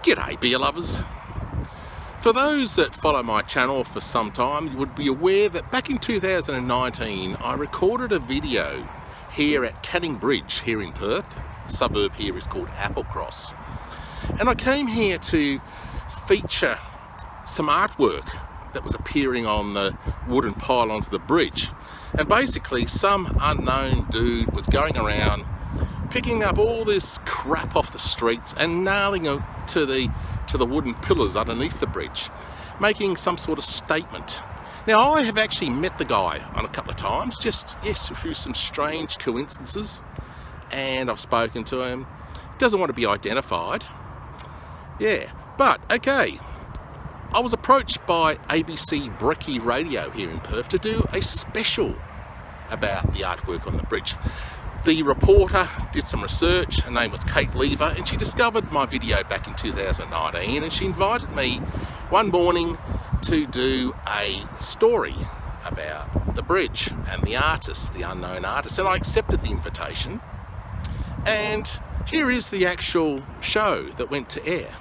G'day beer lovers. For those that follow my channel for some time, you would be aware that back in 2019 I recorded a video here at Canning Bridge here in Perth. The suburb here is called Applecross. And I came here to feature some artwork that was appearing on the wooden pylons of the bridge. And basically some unknown dude was going around picking up all this crap off the streets and nailing it to the wooden pillars underneath the bridge, making some sort of statement. Now, I have actually met the guy on a couple of times, just through some strange coincidences, and I've spoken to him. Doesn't want to be identified. But okay, I was approached by ABC Brekkie Radio here in Perth to do a special about the artwork on the bridge. The reporter did some research. Her name was Kate Lever, and she discovered my video back in 2019, and she invited me one morning to do a story about the bridge and the artist, the unknown artist, and I accepted the invitation. And here is the actual show that went to air.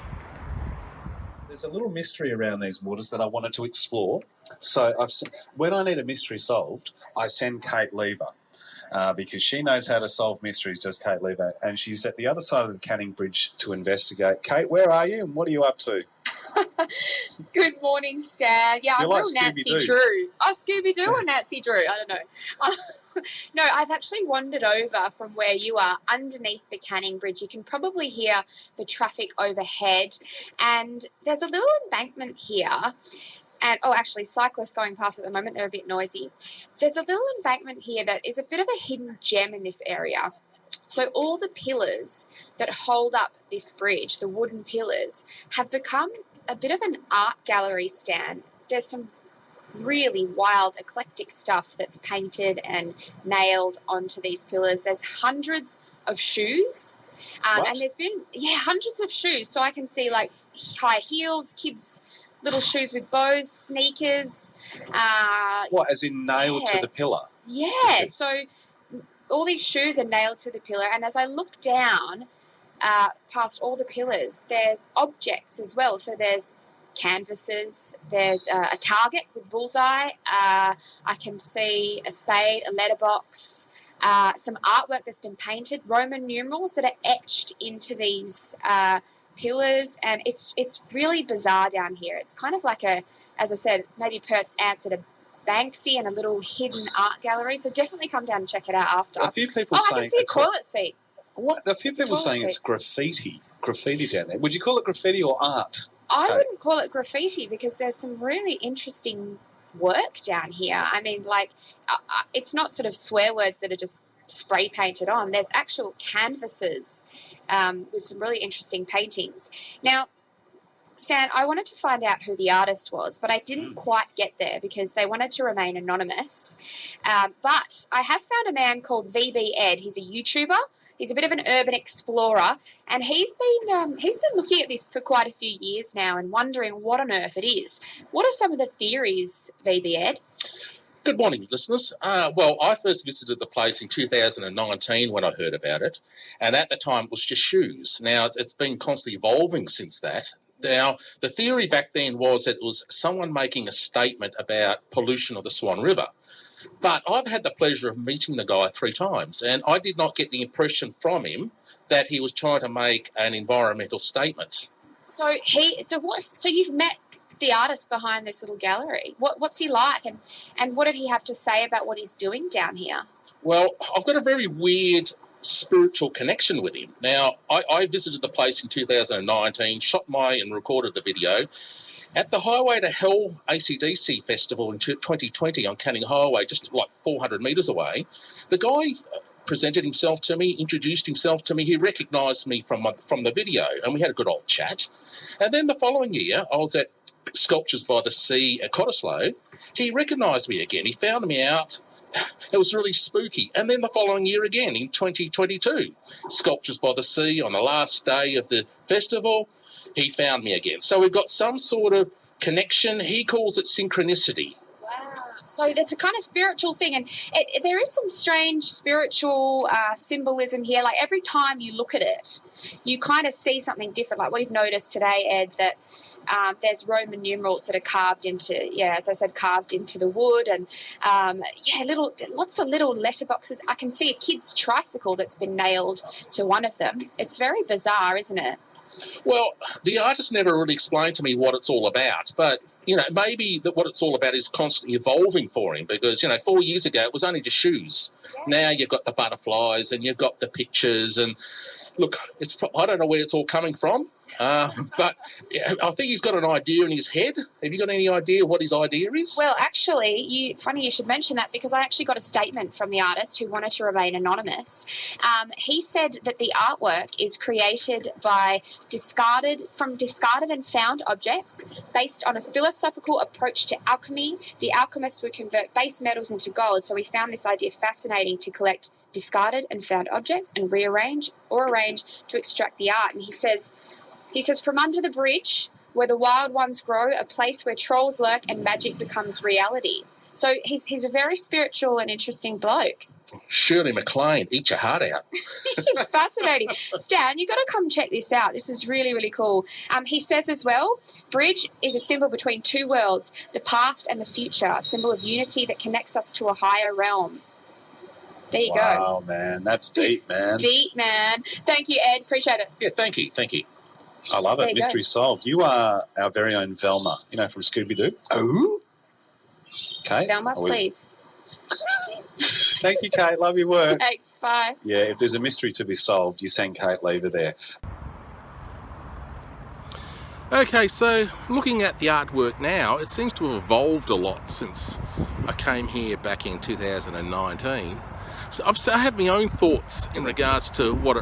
There's a little mystery around these waters that I wanted to explore. So when I need a mystery solved, I send Kate Lever. Because she knows how to solve mysteries, does Kate Lever, and she's at the other side of the Canning Bridge to investigate. Kate, where are you and what are you up to? Good morning, Stan. Yeah, You're I'm like real Nancy Scooby-Doo. Drew. Oh, Scooby-Doo or Nancy Drew? I don't know. No, I've actually wandered over from where you are underneath the Canning Bridge. You can probably hear the traffic overhead, and there's a little embankment here. And, actually, cyclists going past at the moment, they're a bit noisy. There's a little embankment here that is a bit of a hidden gem in this area. So all the pillars that hold up this bridge, the wooden pillars, have become a bit of an art gallery stand. There's some really wild, eclectic stuff that's painted and nailed onto these pillars. There's hundreds of shoes. And there's been, hundreds of shoes. So I can see, like, high heels, kids' little shoes with bows, sneakers. As in nailed to the pillar? Yeah, so all these shoes are nailed to the pillar, and as I look down past all the pillars, there's objects as well. So there's canvases, there's a target with bullseye, I can see a spade, a letterbox, some artwork that's been painted, Roman numerals that are etched into these pillars, and it's really bizarre down here. It's kind of like as I said, maybe Perth's answer to Banksy and a little hidden art gallery. So definitely come down and check it out after. A few people saying I can see a toilet seat. What? A few people saying it's graffiti down there. Would you call it graffiti or art? I wouldn't call it graffiti because there's some really interesting work down here. I mean, like, it's not sort of swear words that are just spray painted on. There's actual canvases with some really interesting paintings. Now, Stan, I wanted to find out who the artist was, but I didn't quite get there because they wanted to remain anonymous. But I have found a man called VB Ed. He's a YouTuber. He's a bit of an urban explorer, and he's been looking at this for quite a few years now and wondering what on earth it is. What are some of the theories, VB Ed? Good morning, listeners. Well, I first visited the place in 2019 when I heard about it, and at the time it was just shoes. Now, it's been constantly evolving since that. Now, the theory back then was that it was someone making a statement about pollution of the Swan River. But I've had the pleasure of meeting the guy 3 times, and I did not get the impression from him that he was trying to make an environmental statement. So you've met the artist behind this little gallery. What's he like, and what did he have to say about what he's doing down here? Well, I've got a very weird spiritual connection with him. Now, I visited the place in 2019, shot and recorded the video at the Highway to Hell AC/DC festival in 2020 on Canning Highway, just like 400 metres away. The guy presented himself to me, introduced himself to me. He recognised me from the video, and we had a good old chat. And then the following year, I was at Sculptures by the Sea at Cottesloe. He recognised me again. He found me out. It was really spooky. And then the following year again, in 2022, Sculptures by the Sea, on the last day of the festival, he found me again. So we've got some sort of connection. He calls it synchronicity. Wow. So it's a kind of spiritual thing, and there is some strange spiritual symbolism here. Like every time you look at it, you kind of see something different. Like we've noticed today, Ed, that there's Roman numerals that are carved into, as I said, carved into the wood, and lots of little letterboxes. I can see a kid's tricycle that's been nailed to one of them. It's very bizarre, isn't it? Well, the artist never really explained to me what it's all about, but, maybe that what it's all about is constantly evolving for him because, 4 years ago it was only just shoes. Yeah. Now you've got the butterflies and you've got the pictures and, look, I don't know where it's all coming from, but I think he's got an idea in his head. Have you got any idea what his idea is? Well, actually, funny you should mention that because I actually got a statement from the artist who wanted to remain anonymous. He said that the artwork is created by discarded and found objects based on a philosophical approach to alchemy. The alchemists would convert base metals into gold, so we found this idea fascinating to collect discarded and found objects and rearrange or arrange to extract the art. And he says, from under the bridge where the wild ones grow, a place where trolls lurk and magic becomes reality. So he's a very spiritual and interesting bloke. Shirley MacLaine, eat your heart out. He's fascinating. Stan, you've got to come check this out. This is really, really cool. He says as well, bridge is a symbol between two worlds, the past and the future, a symbol of unity that connects us to a higher realm. There you go. Wow, man. That's deep, man. Deep, man. Thank you, Ed. Appreciate it. Yeah, thank you. I love it. Mystery solved. You are our very own Velma, from Scooby-Doo. Oh? Kate? Velma, please. Thank you, Kate. Love your work. Thanks. Bye. Yeah, if there's a mystery to be solved, you send Kate Lever there. Okay, so looking at the artwork now, it seems to have evolved a lot since I came here back in 2019. So I have my own thoughts in regards to what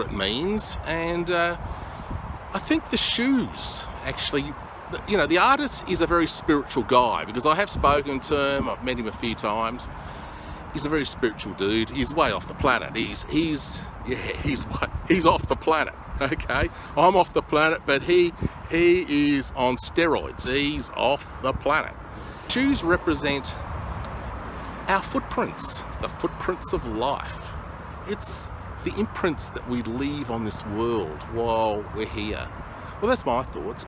it means, and I think the shoes actually, the artist is a very spiritual guy because I have spoken to him, I've met him a few times. He's a very spiritual dude. He's way off the planet. He's off the planet. Okay, I'm off the planet, but he is on steroids. He's off the planet. Shoes represent our footprints, the footprints of life. It's the imprints that we leave on this world while we're here. Well, that's my thoughts.